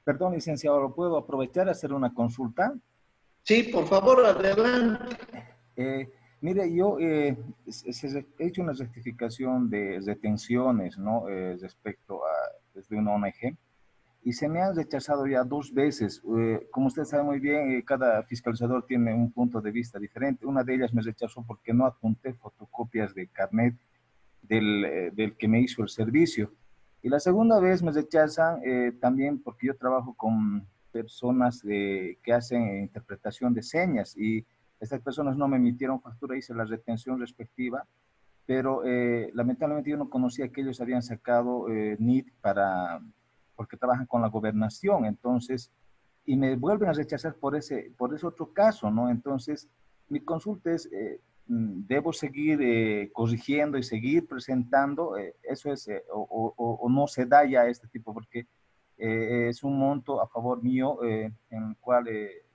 Perdón, licenciado, ¿lo puedo aprovechar a hacer una consulta? Sí, por favor, adelante. Eh, Mire, yo he hecho una rectificación de retenciones, ¿no? Respecto a desde una ONG y se me han rechazado ya dos veces. Como usted sabe muy bien, cada fiscalizador tiene un punto de vista diferente. Una de ellas me rechazó porque no adjunté fotocopias de carnet del que me hizo el servicio. Y la segunda vez me rechazan también porque yo trabajo con personas que hacen interpretación de señas y estas personas no me emitieron factura, hice la retención respectiva, pero lamentablemente yo no conocía que ellos habían sacado NIT porque trabajan con la gobernación, entonces, y me vuelven a rechazar por ese otro caso, ¿no? Entonces, mi consulta es, ¿debo seguir corrigiendo y seguir presentando? Eso es, o no se da ya este tipo, porque es un monto a favor mío en el cual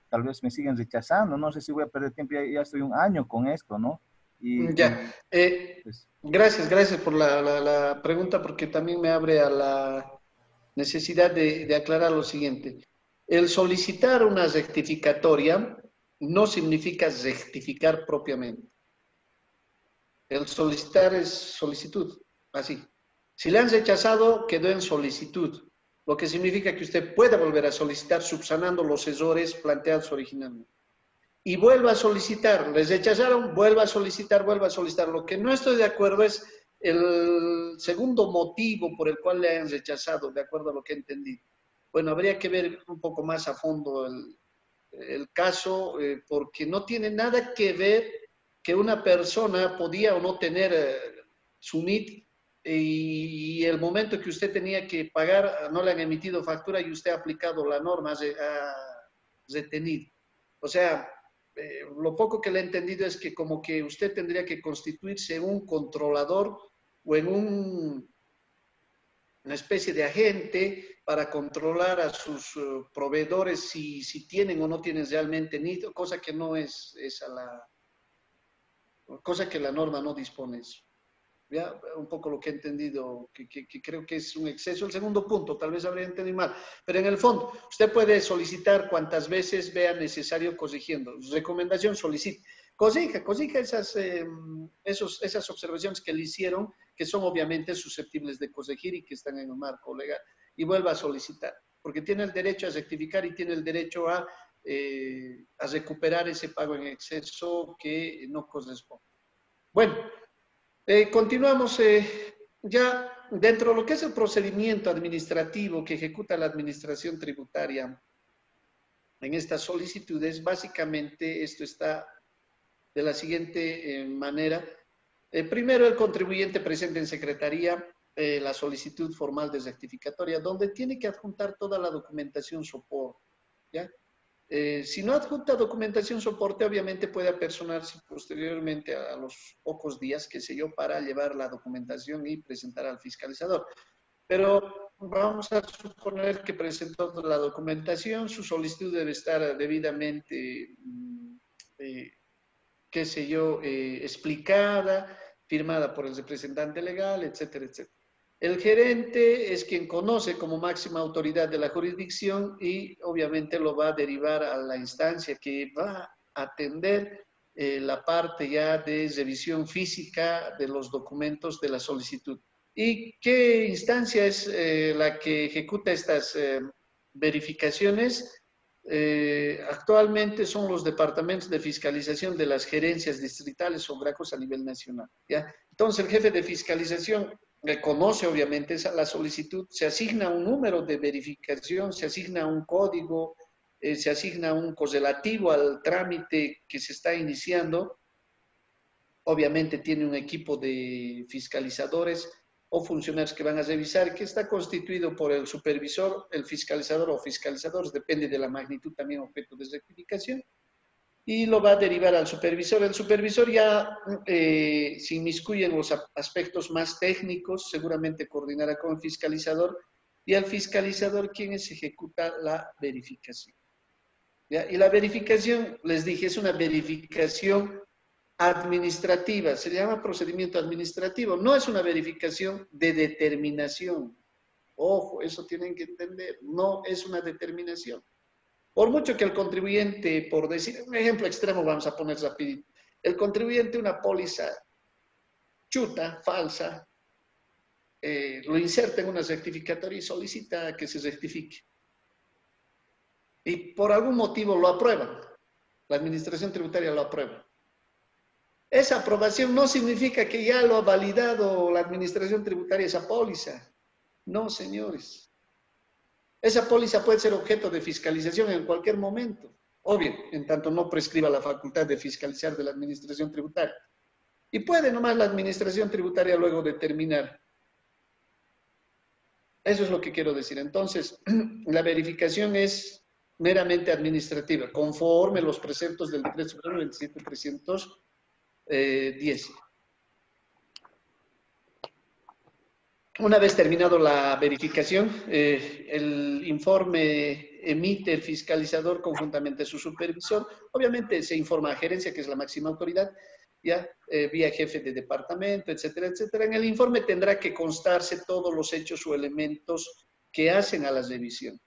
tal vez me siguen rechazando, no sé si voy a perder tiempo, ya estoy un año con esto, ¿no? Ya. Pues, Gracias por la pregunta, porque también me abre a la necesidad de aclarar lo siguiente. El solicitar una rectificatoria no significa rectificar propiamente. El solicitar es solicitud, así. Si le han rechazado, quedó en solicitud, lo que significa que usted puede volver a solicitar subsanando los errores planteados originalmente. Y vuelva a solicitar, les rechazaron, vuelva a solicitar, vuelva a solicitar. Lo que no estoy de acuerdo es el segundo motivo por el cual le han rechazado, de acuerdo a lo que he entendido. Bueno, habría que ver un poco más a fondo el caso, porque no tiene nada que ver que una persona podía o no tener su NIT y el momento que usted tenía que pagar no le han emitido factura y usted ha aplicado la norma, ha retenido. O sea, lo poco que le he entendido es que como que usted tendría que constituirse en un controlador o en una especie de agente para controlar a sus proveedores si tienen o no tienen realmente NIT, cosa que no es esa cosa que la norma no dispone eso. ¿Ya? Un poco lo que he entendido, que creo que es un exceso. El segundo punto, tal vez habría entendido mal, pero en el fondo, usted puede solicitar cuantas veces vea necesario corrigiendo. Recomendación, solicite. Corrija esas observaciones que le hicieron, que son obviamente susceptibles de corregir y que están en el marco legal, y vuelva a solicitar, porque tiene el derecho a rectificar y tiene el derecho a recuperar ese pago en exceso que no corresponde. Bueno, continuamos ya dentro de lo que es el procedimiento administrativo que ejecuta la administración tributaria en estas solicitudes. Básicamente esto está de la siguiente manera. Primero, el contribuyente presenta en secretaría la solicitud formal de rectificatoria, donde tiene que adjuntar toda la documentación soporte, ¿ya? Si no adjunta documentación soporte, obviamente puede apersonarse posteriormente a los pocos días, qué sé yo, para llevar la documentación y presentar al fiscalizador. Pero vamos a suponer que presentó la documentación, su solicitud debe estar debidamente, qué sé yo, explicada, firmada por el representante legal, etcétera, etcétera. El gerente es quien conoce como máxima autoridad de la jurisdicción y obviamente lo va a derivar a la instancia que va a atender la parte ya de revisión física de los documentos de la solicitud. ¿Y qué instancia es la que ejecuta estas verificaciones? Actualmente son los departamentos de fiscalización de las gerencias distritales o GRACOS a nivel nacional, ¿ya? Entonces el jefe de fiscalización reconoce obviamente la solicitud, se asigna un número de verificación, se asigna un código, se asigna un correlativo al trámite que se está iniciando. Obviamente tiene un equipo de fiscalizadores o funcionarios que van a revisar, que está constituido por el supervisor, el fiscalizador o fiscalizadores, depende de la magnitud también objeto de rectificación, y lo va a derivar al supervisor. El supervisor ya se inmiscuye en los aspectos más técnicos, seguramente coordinará con el fiscalizador, y al fiscalizador quien ejecuta la verificación. ¿Ya? Y la verificación, les dije, es una verificación administrativa, se llama procedimiento administrativo, no es una verificación de determinación Ojo, eso tienen que entender, no es una determinación. Por mucho que el contribuyente, por decir, un ejemplo extremo vamos a poner rapidito, el contribuyente una póliza chuta, falsa, lo inserta en una rectificatoria y solicita que se rectifique. Y por algún motivo lo aprueban. La administración tributaria lo aprueba. Esa aprobación no significa que ya lo ha validado la administración tributaria esa póliza. No, señores. Esa póliza puede ser objeto de fiscalización en cualquier momento. Obvio, en tanto no prescriba la facultad de fiscalizar de la administración tributaria. Y puede nomás la administración tributaria luego determinar. Eso es lo que quiero decir. Entonces, la verificación es meramente administrativa, conforme los preceptos del Decreto Supremo 27310. Una vez terminado la verificación, el informe emite el fiscalizador conjuntamente a su supervisor. Obviamente se informa a gerencia, que es la máxima autoridad, ya vía jefe de departamento, etcétera, etcétera. En el informe tendrá que constarse todos los hechos o elementos que hacen a la revisión.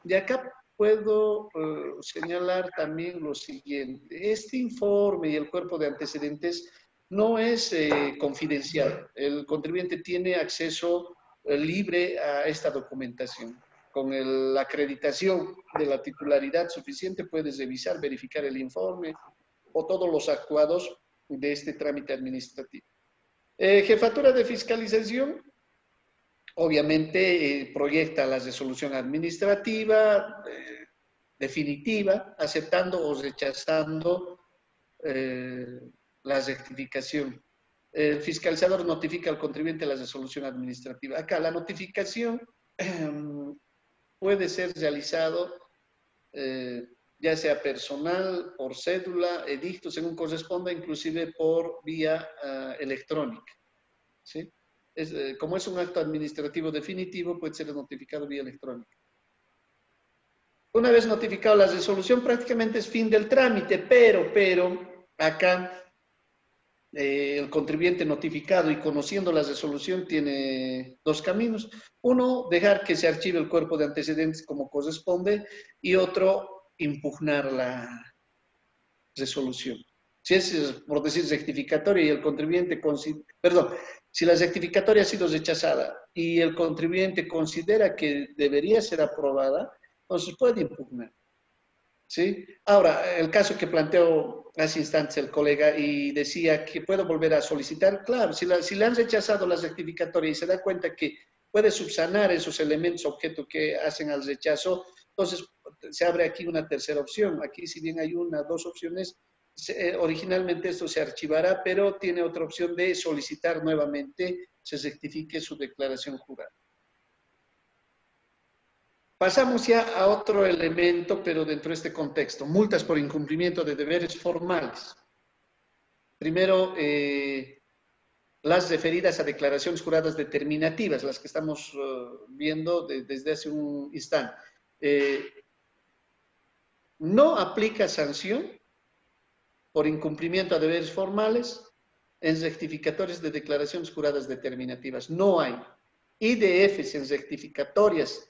De acá puedo señalar también lo siguiente. Este informe y el cuerpo de antecedentes no es confidencial. El contribuyente tiene acceso libre a esta documentación. Con la acreditación de la titularidad suficiente puedes revisar, verificar el informe o todos los actuados de este trámite administrativo. Jefatura de fiscalización, obviamente proyecta la resolución administrativa definitiva, aceptando o rechazando la rectificación. El fiscalizador notifica al contribuyente la resolución administrativa. Acá la notificación puede ser realizado ya sea personal, por cédula, edicto, según corresponda, inclusive por vía electrónica. ¿Sí? Como es un acto administrativo definitivo, puede ser notificado vía electrónica. Una vez notificado la resolución, prácticamente es fin del trámite, pero acá el contribuyente notificado y conociendo la resolución tiene dos caminos. Uno, dejar que se archive el cuerpo de antecedentes como corresponde, y otro, impugnar la resolución. Si es, por decir, rectificatoria y el contribuyente si la rectificatoria ha sido rechazada y el contribuyente considera que debería ser aprobada, entonces puede impugnar. ¿Sí? Ahora, el caso que planteó hace instantes el colega y decía que puedo volver a solicitar, claro, si le han rechazado la rectificatoria y se da cuenta que puede subsanar esos elementos objeto que hacen al rechazo, entonces se abre aquí una tercera opción. Aquí, si bien hay dos opciones, originalmente esto se archivará, pero tiene otra opción de solicitar nuevamente se rectifique su declaración jurada. Pasamos ya a otro elemento, pero dentro de este contexto, multas por incumplimiento de deberes formales. Primero, las referidas a declaraciones juradas determinativas, las que estamos viendo desde hace un instante. No aplica sanción por incumplimiento a deberes formales en rectificatorias de declaraciones juradas determinativas. No hay IDFs en rectificatorias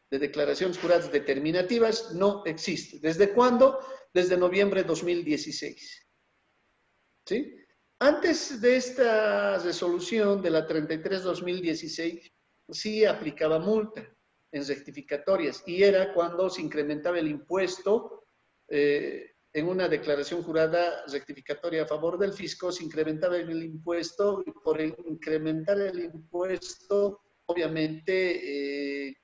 de declaraciones juradas determinativas, no existe. ¿Desde cuándo? Desde noviembre de 2016. ¿Sí? Antes de esta resolución de la 33-2016, sí aplicaba multa en rectificatorias, y era cuando se incrementaba el impuesto en una declaración jurada rectificatoria a favor del fisco, se incrementaba el impuesto, y por incrementar el impuesto, obviamente,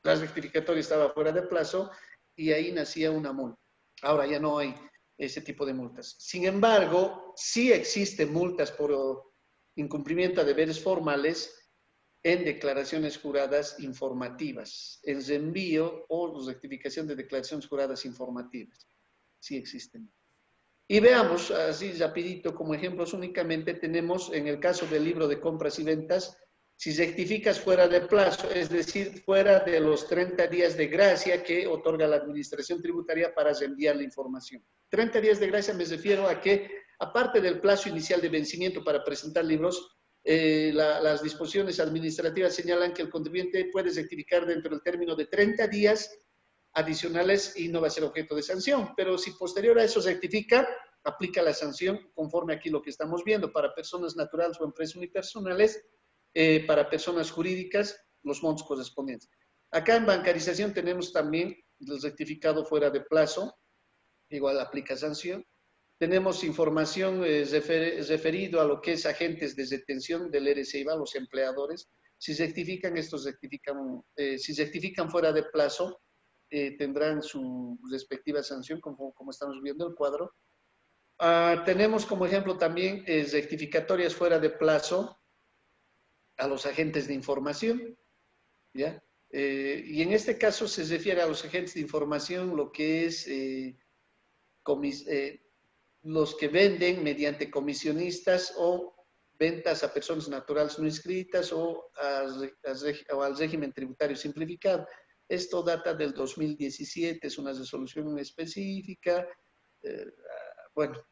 la rectificatoria estaba fuera de plazo y ahí nacía una multa. Ahora ya no hay ese tipo de multas. Sin embargo, sí existen multas por incumplimiento a deberes formales en declaraciones juradas informativas, en reenvío o rectificación de declaraciones juradas informativas. Sí existen. Y veamos, así rapidito, como ejemplos únicamente tenemos en el caso del libro de compras y ventas, si rectificas fuera de plazo, es decir, fuera de los 30 días de gracia que otorga la administración tributaria para reenviar la información. 30 días de gracia me refiero a que, aparte del plazo inicial de vencimiento para presentar libros, Las disposiciones administrativas señalan que el contribuyente puede rectificar dentro del término de 30 días adicionales y no va a ser objeto de sanción. Pero si posterior a eso rectifica, aplica la sanción conforme aquí lo que estamos viendo para personas naturales o empresas unipersonales, para personas jurídicas, los montos correspondientes. Acá en bancarización tenemos también el rectificado fuera de plazo, igual aplica sanción. Tenemos información referido a lo que es agentes de detención del RCIVA, los empleadores. Si rectifican, si rectifican fuera de plazo, tendrán su respectiva sanción, como estamos viendo el cuadro. Tenemos como ejemplo también rectificatorias fuera de plazo a los agentes de información, ¿ya? Y en este caso se refiere a los agentes de información, lo que es los que venden mediante comisionistas o ventas a personas naturales no inscritas o al régimen tributario simplificado. Esto data del 2017, es una resolución específica. Bueno,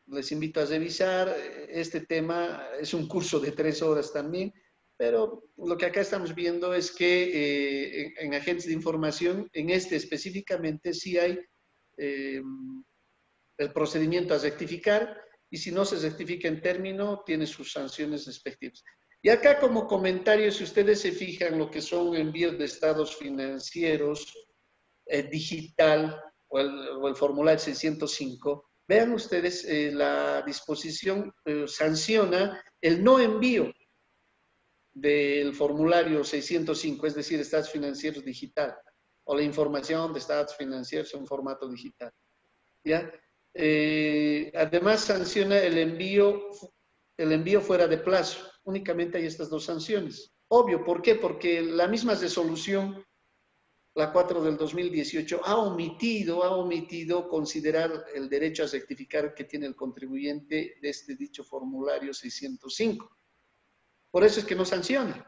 les invito a revisar. Este tema es un curso de 3 horas también, pero lo que acá estamos viendo es que en agentes de información, en este específicamente, sí hay el procedimiento a rectificar, y si no se rectifica en término, tiene sus sanciones respectivas. Y acá como comentario, si ustedes se fijan lo que son envíos de estados financieros digital o el formulario 605, vean ustedes la disposición sanciona el no envío del formulario 605, es decir, estados financieros digital, o la información de estados financieros en formato digital, ¿ya? Además sanciona el envío fuera de plazo. Únicamente hay estas dos sanciones. Obvio, ¿por qué? Porque la misma resolución, la 4 del 2018, ha omitido considerar el derecho a rectificar que tiene el contribuyente de este dicho formulario 605. Por eso es que no sanciona.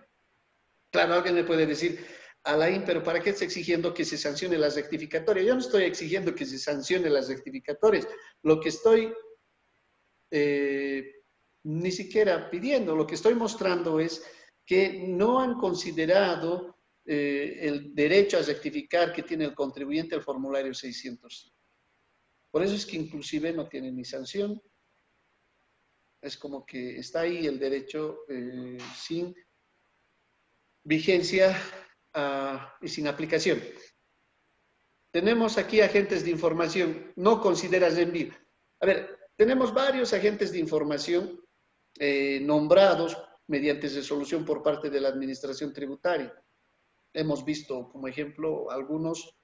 Claro, alguien me puede decir, Alain, pero ¿para qué está exigiendo que se sancione las rectificatorias? Yo no estoy exigiendo que se sancione las rectificatorias. Lo que estoy ni siquiera pidiendo, lo que estoy mostrando es que no han considerado el derecho a rectificar que tiene el contribuyente al formulario 600. Por eso es que inclusive no tiene ni sanción. Es como que está ahí el derecho sin vigencia y sin aplicación. Tenemos aquí agentes de información, no consideras envío. A ver, tenemos varios agentes de información nombrados mediante resolución por parte de la Administración Tributaria. Hemos visto, como ejemplo, algunos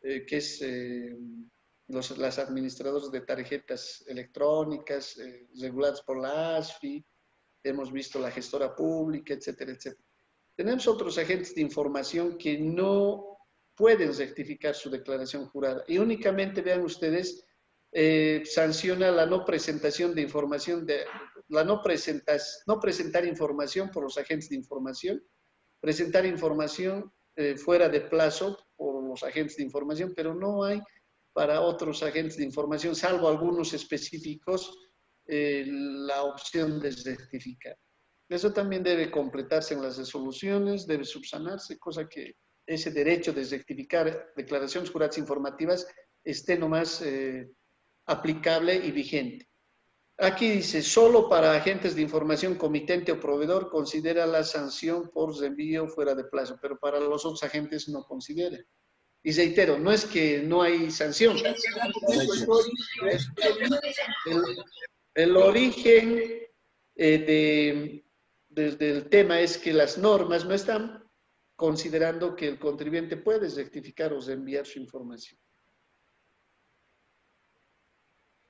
que es las administradoras de tarjetas electrónicas reguladas por la ASFI, hemos visto la gestora pública, etcétera, etcétera. Tenemos otros agentes de información que no pueden rectificar su declaración jurada y únicamente, vean ustedes, sanciona la no presentación de información, no presentar información por los agentes de información, presentar información fuera de plazo por los agentes de información, pero no hay para otros agentes de información, salvo algunos específicos, la opción de rectificar. Eso también debe completarse en las resoluciones, debe subsanarse, cosa que ese derecho de rectificar declaraciones juradas informativas esté nomás aplicable y vigente. Aquí dice, solo para agentes de información, comitente o proveedor considera la sanción por reenvío fuera de plazo, pero para los otros agentes no considera. Y reitero, no es que no hay sanción. El origen del tema es que las normas no están considerando que el contribuyente puede rectificar o reenviar su información.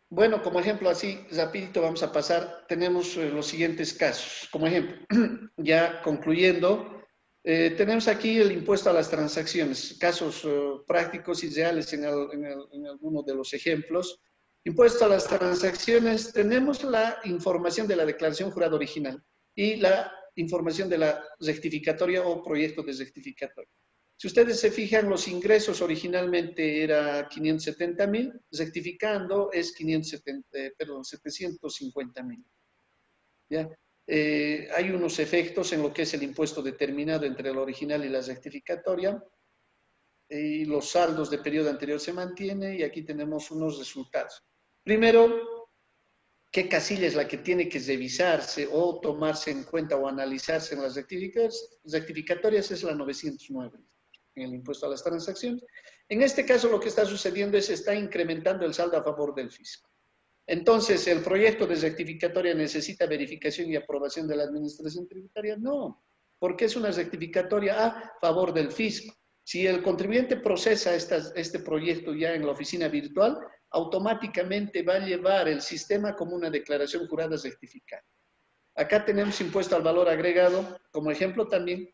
Bueno, como ejemplo, así rapidito vamos a pasar, tenemos los siguientes casos. Como ejemplo, ya concluyendo, tenemos aquí el impuesto a las transacciones, casos prácticos y reales en alguno de los ejemplos. Impuesto a las transacciones, tenemos la información de la declaración jurada original y la información de la rectificatoria o proyecto de rectificatoria. Si ustedes se fijan, los ingresos originalmente era 570,000, rectificando es 750,000. ¿Ya? hay unos efectos en lo que es el impuesto determinado entre la original y la rectificatoria, y los saldos de periodo anterior se mantienen, y aquí tenemos unos resultados. Primero, ¿qué casilla es la que tiene que revisarse o tomarse en cuenta o analizarse en las rectificatorias? Es la 909, en el impuesto a las transacciones. En este caso, lo que está sucediendo es que está incrementando el saldo a favor del fisco. Entonces, ¿el proyecto de rectificatoria necesita verificación y aprobación de la administración tributaria? No, porque es una rectificatoria a favor del fisco. Si el contribuyente procesa este proyecto ya en la oficina virtual, automáticamente va a llevar el sistema como una declaración jurada rectificada. Acá tenemos impuesto al valor agregado, como ejemplo también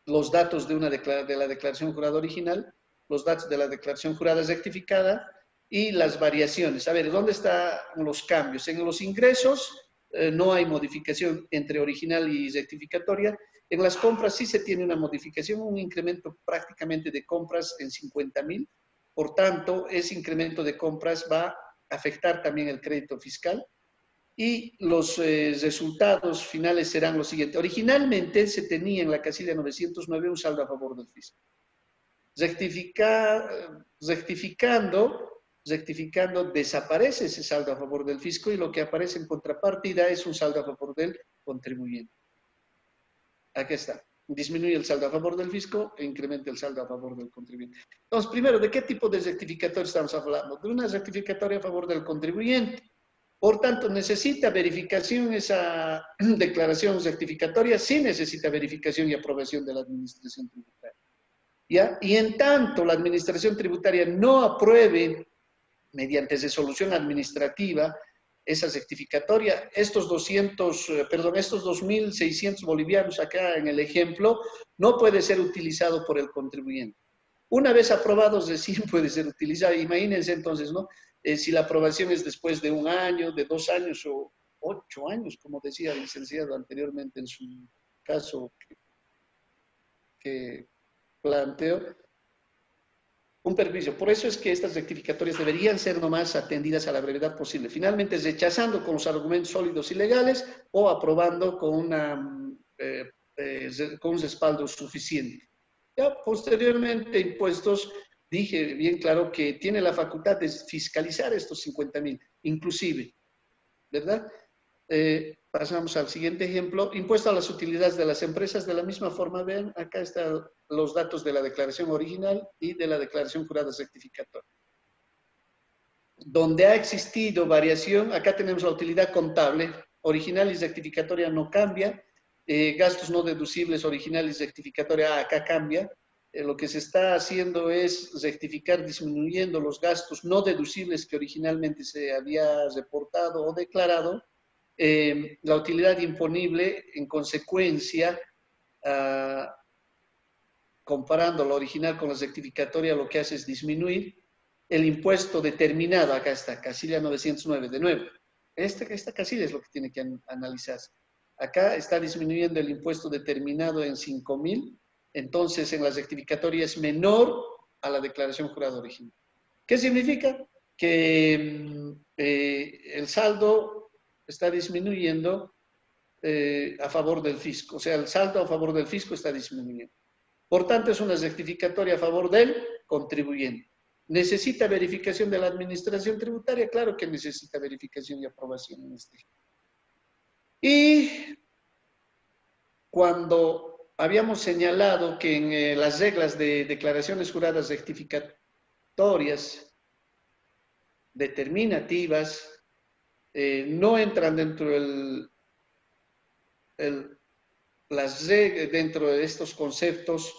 los datos de la declaración jurada original, los datos de la declaración jurada rectificada, y las variaciones. A ver, ¿dónde están los cambios? En los ingresos no hay modificación entre original y rectificatoria. En las compras sí se tiene una modificación, un incremento prácticamente de compras en 50,000. Por tanto, ese incremento de compras va a afectar también el crédito fiscal. Y los resultados finales serán los siguientes. Originalmente se tenía en la casilla 909 un saldo a favor del fisco. Rectificando, desaparece ese saldo a favor del fisco, y lo que aparece en contrapartida es un saldo a favor del contribuyente. Aquí está. Disminuye el saldo a favor del fisco e incrementa el saldo a favor del contribuyente. Entonces, primero, ¿de qué tipo de rectificatoria estamos hablando? De una rectificatoria a favor del contribuyente. Por tanto, ¿necesita verificación esa declaración rectificatoria? Sí necesita verificación y aprobación de la administración tributaria. ¿Ya? Y en tanto la administración tributaria no apruebe mediante resolución administrativa esa rectificatoria, estos 2.600 bolivianos acá en el ejemplo, no puede ser utilizado por el contribuyente. Una vez aprobados, recién puede ser utilizado. Imagínense entonces, ¿no? Si la aprobación es después de 1 año, de 2 años o 8 años, como decía el licenciado anteriormente en su caso que planteó, un perjuicio. Por eso es que estas rectificatorias deberían ser nomás atendidas a la brevedad posible. Finalmente, rechazando con los argumentos sólidos y legales, o aprobando con un respaldo suficiente. Ya posteriormente, impuestos, dije bien claro que tiene la facultad de fiscalizar estos 50,000, inclusive, ¿verdad? Pasamos al siguiente ejemplo. Impuesto a las utilidades de las empresas. De la misma forma, ven, acá están los datos de la declaración original y de la declaración jurada rectificatoria. Donde ha existido variación, acá tenemos la utilidad contable. Original y rectificatoria no cambia. Gastos no deducibles, original y rectificatoria, acá cambia. Lo que se está haciendo es rectificar disminuyendo los gastos no deducibles que originalmente se había reportado o declarado. La utilidad imponible, en consecuencia, comparando la original con la rectificatoria, lo que hace es disminuir. El impuesto determinado, acá está, casilla 909, de nuevo. Esta casilla es lo que tiene que analizarse. Acá está disminuyendo el impuesto determinado en 5,000, entonces en la rectificatoria es menor a la declaración jurada original. ¿Qué significa? Que el saldo está disminuyendo a favor del fisco, o sea, el saldo a favor del fisco está disminuyendo. Por tanto, es una rectificatoria a favor del contribuyente. ¿Necesita verificación de la administración tributaria? Claro que necesita verificación y aprobación en este. Y cuando habíamos señalado que en las reglas de declaraciones juradas rectificatorias determinativas no entran dentro dentro de estos conceptos,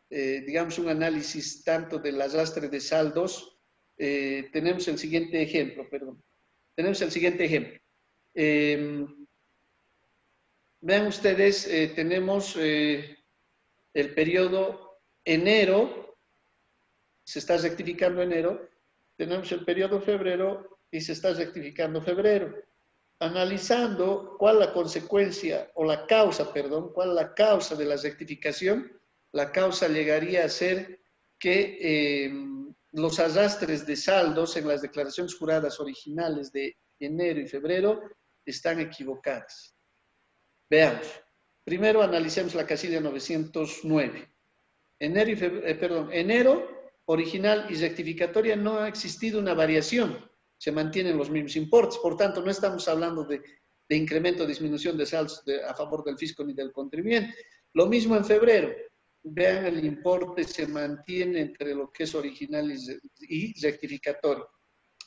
digamos, un análisis tanto del arrastre de saldos. Tenemos el siguiente ejemplo, vean ustedes, tenemos el periodo enero, se está rectificando enero, tenemos el periodo febrero y se está rectificando febrero. Analizando cuál la consecuencia, o la causa, perdón, cuál es la causa de la rectificación, la causa llegaría a ser que los arrastres de saldos en las declaraciones juradas originales de enero y febrero están equivocadas. Veamos. Primero analicemos la casilla 909. Enero, enero original y rectificatoria no ha existido una variación. Se mantienen los mismos importes. Por tanto, no estamos hablando de incremento o disminución de saldos a favor del fisco ni del contribuyente. Lo mismo en febrero. Vean, el importe se mantiene entre lo que es original y rectificatorio.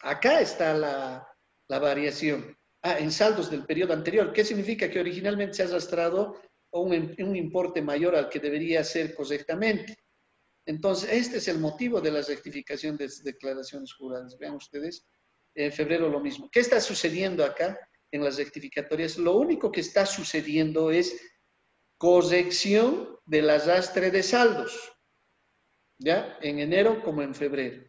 Acá está la variación. En saldos del periodo anterior. ¿Qué significa? Que originalmente se ha arrastrado un importe mayor al que debería ser correctamente. Entonces, este es el motivo de la rectificación de declaraciones juradas. Vean ustedes, en febrero lo mismo. ¿Qué está sucediendo acá en las rectificatorias? Lo único que está sucediendo es corrección del arrastre de saldos, ¿ya? En enero como en febrero.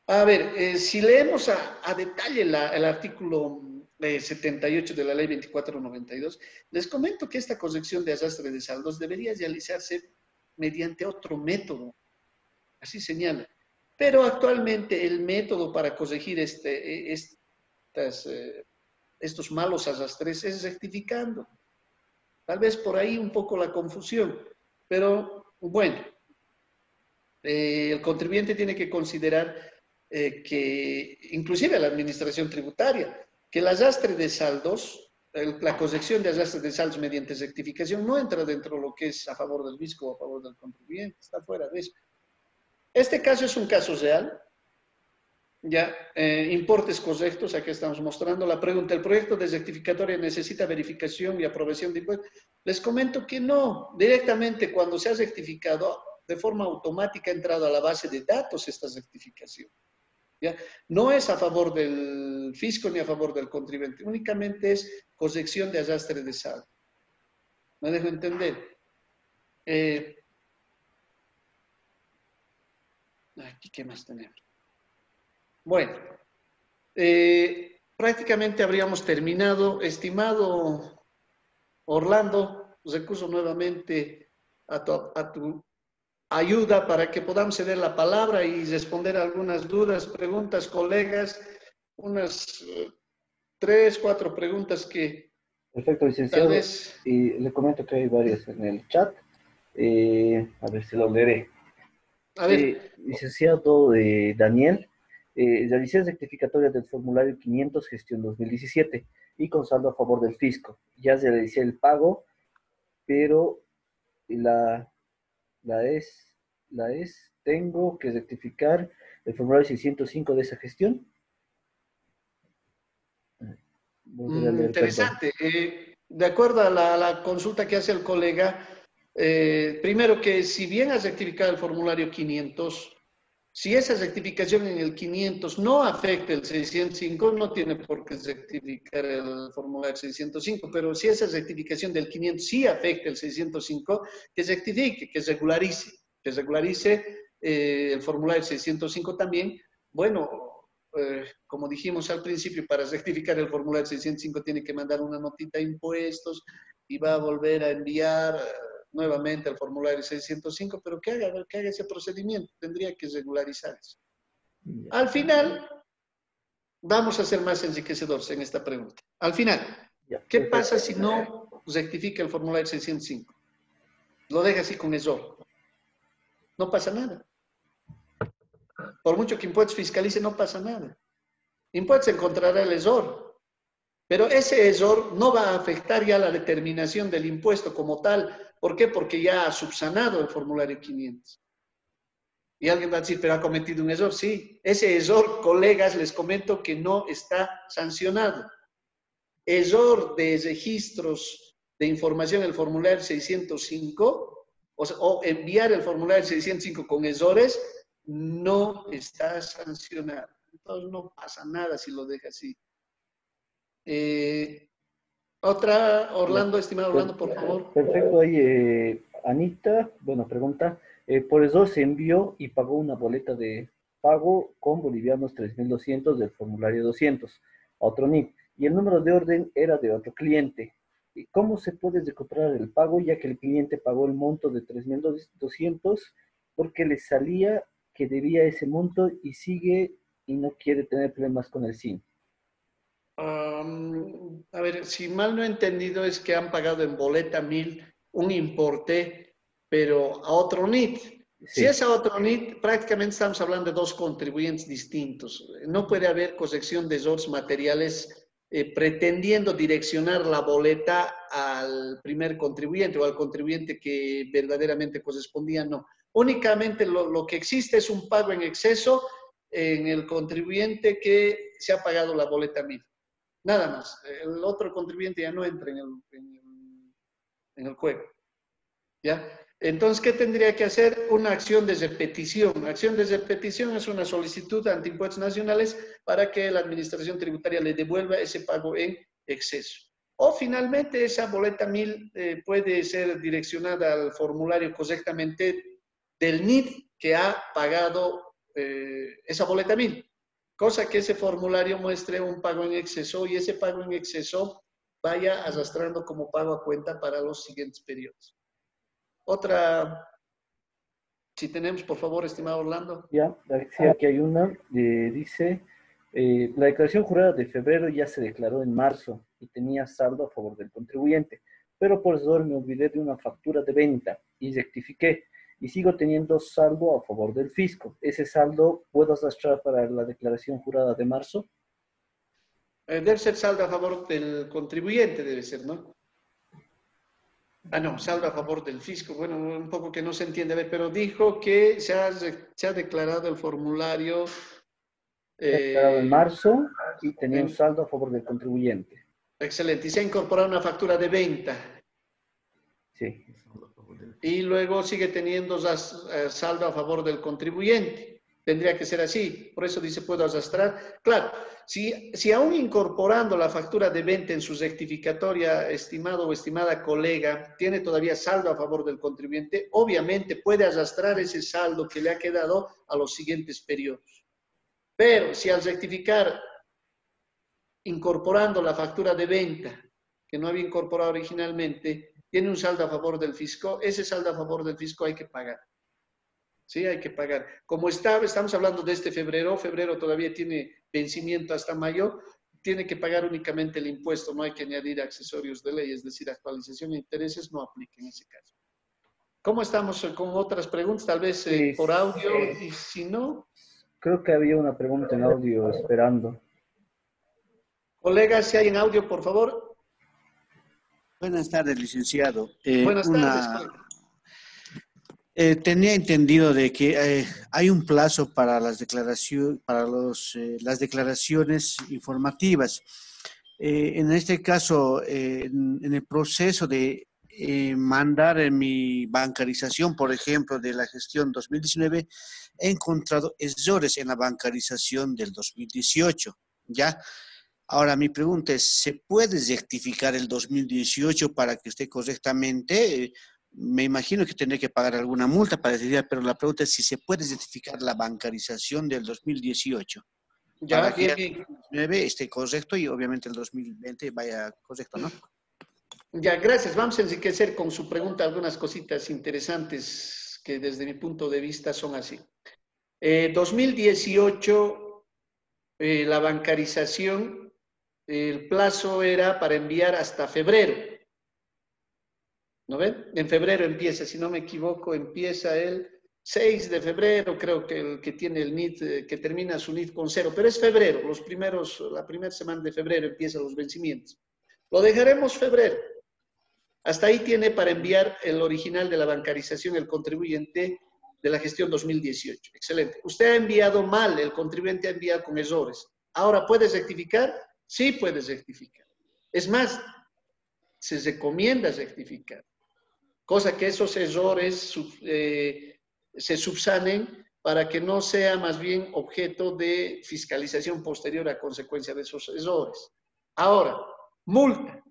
A ver, si leemos a detalle el artículo 78 de la ley 2492, les comento que esta corrección de arrastre de saldos debería realizarse mediante otro método, así señala. Pero actualmente el método para corregir estos malos arrastres es rectificando. Tal vez por ahí un poco la confusión, pero bueno, el contribuyente tiene que considerar que, inclusive la administración tributaria, que el arrastre de saldos, la corrección de arrastre de saldos mediante rectificación no entra dentro de lo que es a favor del fisco o a favor del contribuyente, está fuera de eso. Este caso es un caso real, ya, importes correctos, aquí estamos mostrando la pregunta. ¿El proyecto de rectificatoria necesita verificación y aprobación de impuestos? Les comento que no. Directamente cuando se ha rectificado, de forma automática ha entrado a la base de datos esta rectificación. ¿Ya? No es a favor del fisco ni a favor del contribuyente, únicamente es corrección de arrastre de saldo. ¿Me dejo entender? Aquí, ¿qué más tenemos? Bueno, prácticamente habríamos terminado. Estimado Orlando, recurso nuevamente a tu ayuda para que podamos ceder la palabra y responder algunas dudas, preguntas, colegas, unas 3, 4 preguntas que Perfecto, tal licenciado. vez... Y le comento que hay varias en el chat. A ver si lo leeré. A ver, Licenciado Daniel, realicé rectificatoria del formulario 500 gestión 2017 y con saldo a favor del fisco. Ya realicé el pago, pero la, la es, tengo que rectificar el formulario 605 de esa gestión. Volver a leer, perdón. interesante. De acuerdo a la consulta que hace el colega, primero que si bien has rectificado el formulario 500, si esa rectificación en el 500 no afecta el 605, no tiene por qué rectificar el formulario 605, pero si esa rectificación del 500 sí afecta el 605, que rectifique, que regularice el formulario 605 también. Bueno, como dijimos al principio, para rectificar el formulario 605 tiene que mandar una notita de impuestos y va a volver a enviar nuevamente el formulario 605, pero que haga ese procedimiento, tendría que regularizar eso. Al final, vamos a ser más enriquecedores en esta pregunta. Al final, ¿qué pasa si no rectifica el formulario 605? Lo deja así con error. No pasa nada. Por mucho que Impuestos fiscalice, no pasa nada. Impuestos encontrará el error, pero ese error no va a afectar ya la determinación del impuesto como tal. ¿Por qué? Porque ya ha subsanado el formulario 500. Y alguien va a decir, pero ha cometido un error. Sí, ese error, colegas, les comento que no está sancionado. Error de registros de información en el formulario 605, o enviar el formulario 605 con errores, no está sancionado. Entonces no pasa nada si lo deja así. Otra, Orlando, estimado Orlando, por favor. Perfecto, ahí Anita, bueno, pregunta, por eso se envió y pagó una boleta de pago con bolivianos 3.200 del formulario 200 a otro NIP y el número de orden era de otro cliente. ¿Y cómo se puede recuperar el pago ya que el cliente pagó el monto de 3.200 porque le salía que debía ese monto y sigue y no quiere tener problemas con el SIN? A ver, si mal no he entendido es que han pagado en boleta 1000 un importe, pero a otro NIT. Si Sí, es a otro NIT, prácticamente estamos hablando de dos contribuyentes distintos. No puede haber corrección de esos materiales pretendiendo direccionar la boleta al primer contribuyente o al contribuyente que verdaderamente correspondía, no. Únicamente lo que existe es un pago en exceso en el contribuyente que se ha pagado la boleta 1000. Nada más. El otro contribuyente ya no entra en el juego. ¿Ya? Entonces, ¿qué tendría que hacer? Una acción de repetición. Acción de repetición es una solicitud ante impuestos nacionales para que la administración tributaria le devuelva ese pago en exceso. O finalmente esa boleta 1000 puede ser direccionada al formulario correctamente del NIT que ha pagado esa boleta 1000. Cosa que ese formulario muestre un pago en exceso y ese pago en exceso vaya arrastrando como pago a cuenta para los siguientes periodos. Otra, si tenemos, por favor, estimado Orlando. ya, sí, aquí hay una, dice, la declaración jurada de febrero ya se declaró en marzo y tenía saldo a favor del contribuyente, pero por error me olvidé de una factura de venta y rectifiqué y sigo teniendo saldo a favor del fisco. ¿Ese saldo puedo arrastrar para la declaración jurada de marzo? Debe ser saldo a favor del contribuyente, debe ser, ¿no? Ah, no, saldo a favor del fisco. Bueno, un poco que no se entiende, a ver, pero dijo que se ha declarado el formulario Se ha declarado en eh, marzo y tenía un en, saldo a favor del contribuyente. excelente. Y se ha incorporado una factura de venta. Sí. Y luego sigue teniendo saldo a favor del contribuyente. Tendría que ser así. Por eso dice, puedo arrastrar. Claro, si aún incorporando la factura de venta en su rectificatoria, estimado o estimada colega, tiene todavía saldo a favor del contribuyente, obviamente puede arrastrar ese saldo que le ha quedado a los siguientes periodos. Pero si al rectificar, incorporando la factura de venta, que no había incorporado originalmente, tiene un saldo a favor del fisco, ese saldo a favor del fisco hay que pagar. Sí, hay que pagar. Como estamos hablando de este febrero, febrero todavía tiene vencimiento hasta mayo, tiene que pagar únicamente el impuesto, no hay que añadir accesorios de ley, es decir, actualización de intereses no aplica en ese caso. ¿Cómo estamos con otras preguntas? Tal vez por audio, y si no, Creo que había una pregunta en audio esperando. colegas, si hay en audio, por favor. Buenas tardes, licenciado. Buenas tardes, colega. Tenía entendido de que hay un plazo para las declaraciones informativas. En este caso, en el proceso de mandar mi bancarización, por ejemplo, de la gestión 2019, he encontrado errores en la bancarización del 2018, ¿ya? Ahora, mi pregunta es, ¿se puede rectificar el 2018 para que esté correctamente? Me imagino que tendré que pagar alguna multa para decidir, pero la pregunta es si se puede rectificar la bancarización del 2018 Ya, para que bien, el bien. 2019 esté correcto y obviamente el 2020 vaya correcto, ¿no? Ya, gracias. Vamos a enriquecer con su pregunta algunas cositas interesantes que desde mi punto de vista son así. 2018, la bancarización, el plazo era para enviar hasta febrero. ¿No ven? En febrero empieza, si no me equivoco, empieza el 6 de febrero, creo que el que tiene el NIT, que termina su NIT con 0, pero es febrero, la primera semana de febrero empiezan los vencimientos. Lo dejaremos febrero. Hasta ahí tiene para enviar el original de la bancarización el contribuyente de la gestión 2018. Excelente. Usted ha enviado mal, el contribuyente ha enviado con errores. Ahora, ¿puedes rectificar? Sí, puedes rectificar. Es más, se recomienda rectificar, cosa que esos errores se subsanen para que no sea más bien objeto de fiscalización posterior a consecuencia de esos errores. Ahora, multa.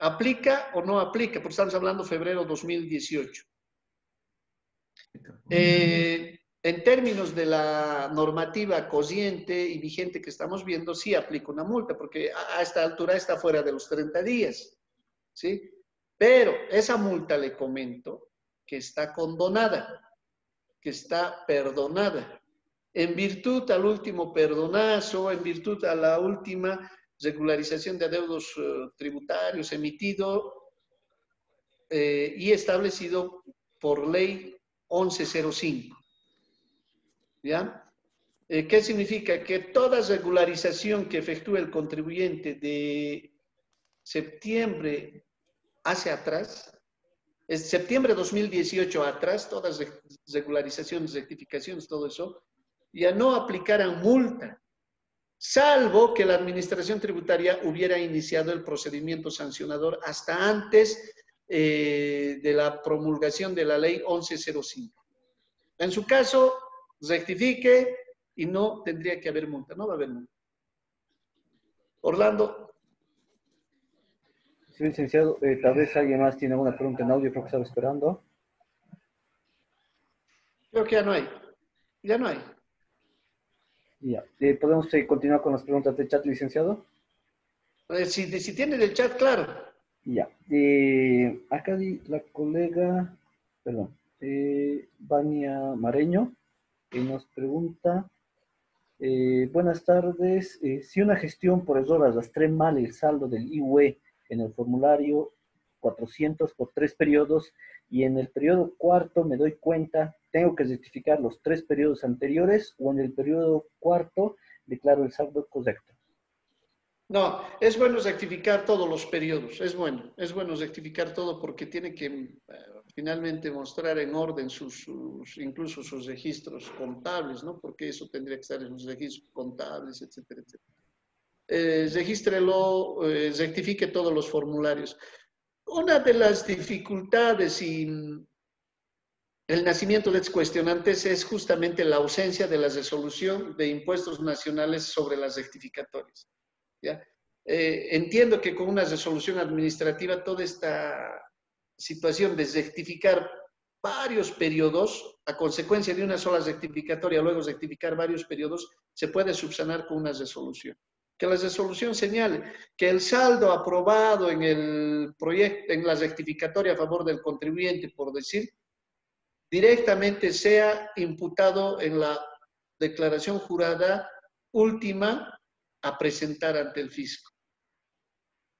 ¿Aplica o no aplica? Porque estamos hablando de febrero 2018. En términos de la normativa corriente y vigente que estamos viendo, sí aplica una multa, porque a esta altura está fuera de los 30 días. ¿Sí? Pero esa multa, le comento, que está condonada, que está perdonada. En virtud al último perdonazo, en virtud a la última regularización de adeudos tributarios emitido y establecido por ley 1105. ¿Ya? ¿Qué significa? Que toda regularización que efectúe el contribuyente de septiembre hacia atrás, es septiembre de 2018 atrás, todas regularizaciones, rectificaciones, todo eso, ya no aplicarán multa, salvo que la administración tributaria hubiera iniciado el procedimiento sancionador hasta antes de la promulgación de la ley 1105. En su caso, rectifique y no tendría que haber multa, no va a haber multa. Orlando. Sí, licenciado, tal vez alguien más tiene alguna pregunta en audio, creo que estaba esperando. Creo que ya no hay. Ya no hay. Ya. ¿Podemos continuar con las preguntas de chat, licenciado? Si tiene del chat, claro. Ya. Acá la colega, perdón, Vania Mareño, nos pregunta, buenas tardes, si una gestión por error arrastré mal el saldo del IUE en el formulario 400 por 3 periodos y en el periodo cuarto me doy cuenta, ¿tengo que rectificar los 3 periodos anteriores o en el periodo cuarto declaro el saldo correcto? No, es bueno rectificar todos los periodos, es bueno rectificar todo porque tiene que finalmente mostrar en orden incluso sus registros contables, ¿no? Porque eso tendría que estar en los registros contables, etcétera, etcétera. Regístrelo, rectifique todos los formularios. Una de las dificultades y el nacimiento de estos cuestionantes es justamente la ausencia de la resolución de impuestos nacionales sobre las rectificatorias. ¿Ya? Entiendo que con una resolución administrativa toda esta situación de rectificar varios periodos a consecuencia de una sola rectificatoria, luego rectificar varios periodos, se puede subsanar con una resolución. Que la resolución señale que el saldo aprobado en el proyecto, en la rectificatoria a favor del contribuyente, por decir, directamente sea imputado en la declaración jurada última a presentar ante el fisco.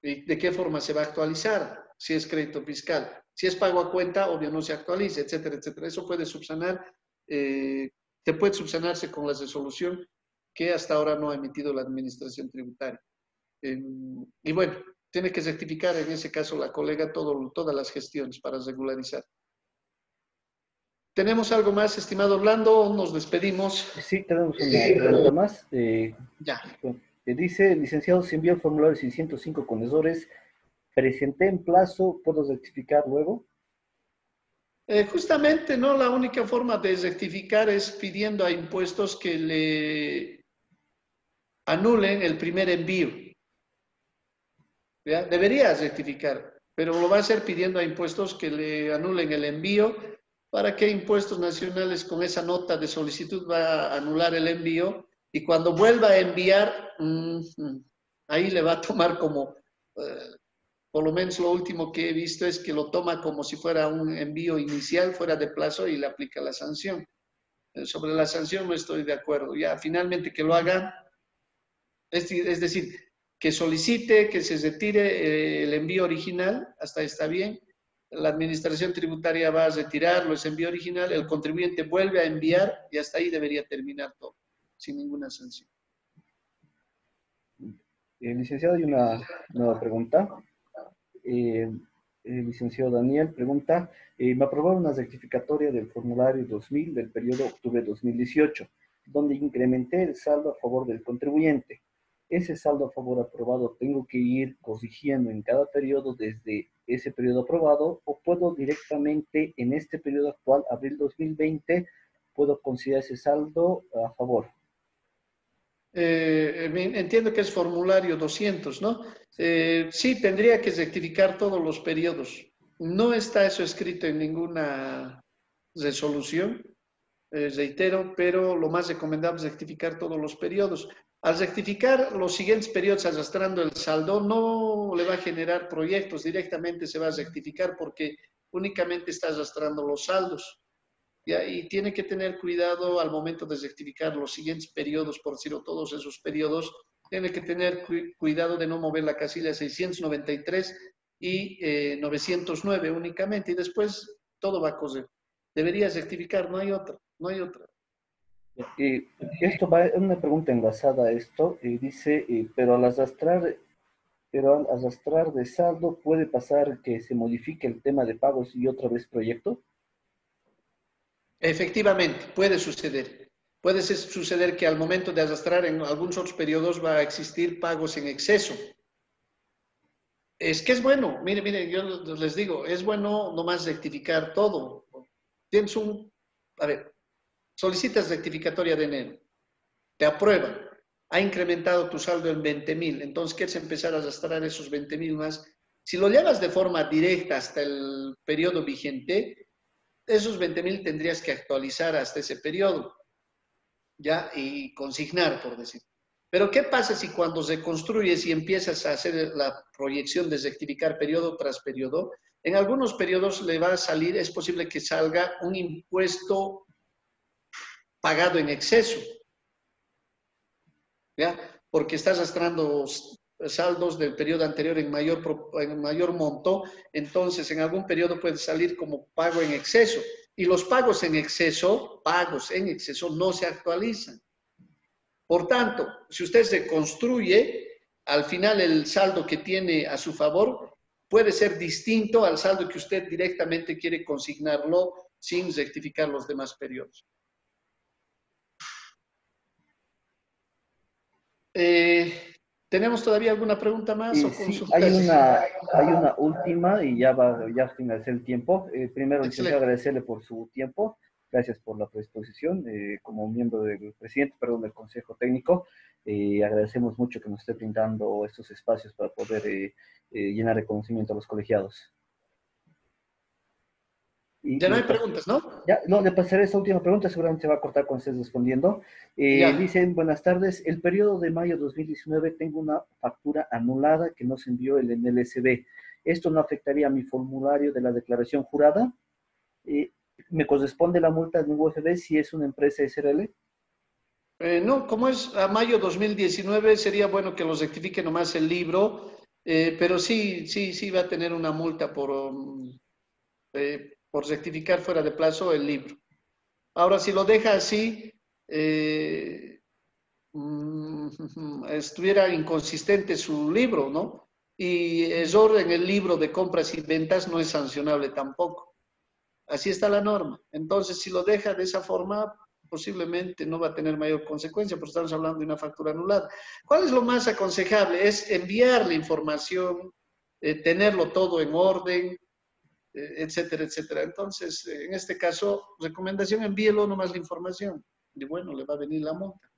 ¿De qué forma se va a actualizar? Si es crédito fiscal. Si es pago a cuenta, obvio no se actualiza, etcétera, etcétera. Eso puede subsanar, puede subsanarse con la resolución que hasta ahora no ha emitido la administración tributaria. Y bueno, tiene que rectificar en ese caso la colega todas las gestiones para regularizar. ¿Tenemos algo más, estimado Orlando? Nos despedimos. Sí, tenemos una pregunta más. Ya. Dice, licenciado, se envió el formulario 605 con errores. Presenté en plazo, ¿puedo rectificar luego? Justamente, ¿no? La única forma de rectificar es pidiendo a impuestos que le anulen el primer envío. ¿Ya? Debería rectificar, pero lo va a hacer pidiendo a impuestos que le anulen el envío. ¿Para qué impuestos nacionales con esa nota de solicitud va a anular el envío? Y cuando vuelva a enviar, ahí le va a tomar como, por lo menos lo último que he visto es que lo toma como si fuera un envío inicial, fuera de plazo y le aplica la sanción. Sobre la sanción no estoy de acuerdo. Ya finalmente que lo haga, es decir, que solicite que se retire el envío original, hasta está bien. La administración tributaria va a retirarlo, ese envío original, el contribuyente vuelve a enviar y hasta ahí debería terminar todo, sin ninguna sanción. Licenciado, hay una nueva pregunta. El licenciado Daniel pregunta, me aprobaron una rectificatoria del formulario 2000 del periodo octubre 2018, donde incrementé el saldo a favor del contribuyente. Ese saldo a favor aprobado tengo que ir corrigiendo en cada periodo desde ese periodo aprobado o puedo directamente en este periodo actual, abril 2020, puedo considerar ese saldo a favor. Entiendo que es formulario 200, ¿no? Sí, tendría que rectificar todos los periodos. No está eso escrito en ninguna resolución, reitero, pero lo más recomendable es rectificar todos los periodos. Al rectificar los siguientes periodos arrastrando el saldo, no le va a generar proyectos, directamente se va a rectificar porque únicamente está arrastrando los saldos. ¿Ya? Y tiene que tener cuidado al momento de rectificar los siguientes periodos, por decirlo, todos esos periodos, Tiene que tener cuidado de no mover la casilla 693 y 909 únicamente, y después todo va a correr. Deberías rectificar, no hay otra, no hay otra. Esto va, una pregunta enlazada a esto, dice, pero al arrastrar de saldo puede pasar que se modifique el tema de pagos y otra vez proyecto. Efectivamente, puede suceder. Puede suceder que al momento de arrastrar en algunos otros periodos va a existir pagos en exceso. Es que es bueno, mire, yo les digo, es bueno nomás rectificar todo. Tienes a ver, solicitas rectificatoria de enero, te aprueban, ha incrementado tu saldo en 20,000, entonces quieres empezar a arrastrar esos 20,000 más. Si lo llevas de forma directa hasta el periodo vigente, esos 20,000 tendrías que actualizar hasta ese periodo, ¿ya? Y consignar, por decir. Pero ¿qué pasa si cuando reconstruyes y empiezas a hacer la proyección de rectificar periodo tras periodo, en algunos periodos le va a salir, es posible que salga un impuesto pagado en exceso, ¿ya? Porque estás arrastrando saldos del periodo anterior en mayor monto, entonces en algún periodo puede salir como pago en exceso. Y los pagos en exceso no se actualizan. Por tanto, si usted se construye, al final el saldo que tiene a su favor puede ser distinto al saldo que usted directamente quiere consignarlo sin rectificar los demás periodos. ¿Tenemos todavía alguna pregunta más o Sí, consultas? hay una última y ya va ya a finalizar el tiempo. Primero, licenciado, Excelente. agradecerle por su tiempo. Gracias por la predisposición. Como miembro del del Consejo Técnico, agradecemos mucho que nos esté brindando estos espacios para poder llenar de conocimiento a los colegiados. Ya no hay preguntas, ¿no? Ya, no, le pasaré esa última pregunta, seguramente va a cortar cuando estés respondiendo. Ya. Dicen, buenas tardes, el periodo de mayo 2019 tengo una factura anulada que no se envió el NLSB. ¿Esto no afectaría a mi formulario de la declaración jurada? ¿Me corresponde la multa en UFB si es una empresa SRL? No, como es a mayo 2019, sería bueno que los rectifique nomás el libro, pero sí va a tener una multa por rectificar fuera de plazo el libro. Ahora, si lo deja así, estuviera inconsistente su libro, ¿no? Y error en el libro de compras y ventas no es sancionable tampoco. Así está la norma. Entonces, si lo deja de esa forma, posiblemente no va a tener mayor consecuencia, porque estamos hablando de una factura anulada. ¿Cuál es lo más aconsejable? Es enviar la información, tenerlo todo en orden, etcétera, etcétera. Entonces, en este caso, recomendación, envíelo nomás la información. Y bueno, le va a venir la multa.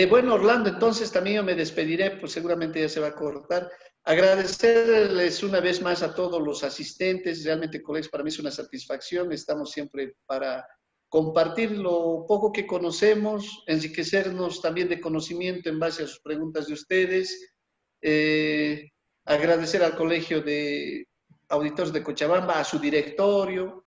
Bueno, Orlando, entonces también yo me despediré, pues seguramente ya se va a cortar. Agradecerles una vez más a todos los asistentes, realmente, colegas, para mí es una satisfacción. Estamos siempre para compartir lo poco que conocemos, enriquecernos también de conocimiento en base a sus preguntas de ustedes. Agradecer al Colegio de Auditores de Cochabamba, a su directorio,